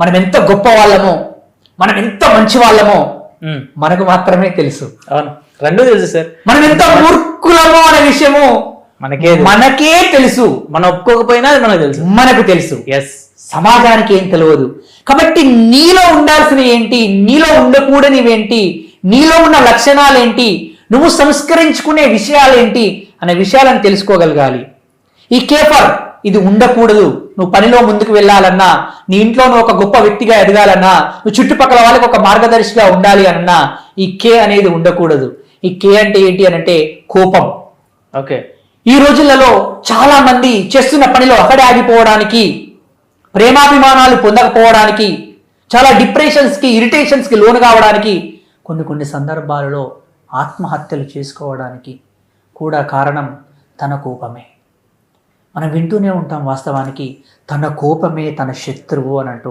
మనం ఎంత గొప్ప వాళ్ళమో, మనం ఎంత మంచి వాళ్ళమో మనకు మాత్రమే తెలుసు. అవును, రెండూ తెలుసు సార్. మనం ఎంత మూర్ఖులమో అనే విషయము మనకే తెలుసు. మనం ఒప్పుకోకపోయినా అది మనకు తెలుసు. ఎస్, సమాజానికి ఏం తెలియదు. కాబట్టి నీలో ఉండాల్సిన ఏంటి, నీలో ఉండకూడనివేంటి, నీలో ఉన్న లక్షణాలు ఏంటి, నువ్వు సంస్కరించుకునే విషయాలేంటి అనే విషయాలను తెలుసుకోగలగాలి. ఈ కేఫర్ ఇది ఉండకూడదు. నువ్వు పనిలో ముందుకు వెళ్ళాలన్నా, నీ ఇంట్లో నువ్వు ఒక గొప్ప వ్యక్తిగా ఎదగాలన్నా, నువ్వు చుట్టుపక్కల వాళ్ళకి ఒక మార్గదర్శిగా ఉండాలి అన్నా ఈ కే అనేది ఉండకూడదు. ఈ కే అంటే ఏంటి అని అంటే కోపం. ఓకే, ఈ రోజులలో చాలా మంది చేస్తున్న పనిలో అక్కడే ఆగిపోవడానికి, ప్రేమాభిమానాలు పొందకపోవడానికి, చాలా డిప్రెషన్స్కి, ఇరిటేషన్స్కి లోను కావడానికి, కొన్ని సందర్భాలలో ఆత్మహత్యలు చేసుకోవడానికి కూడా కారణం తన కోపమే. మనం వింటూనే ఉంటాం వాస్తవానికి తన కోపమే తన శత్రువు అని అంటూ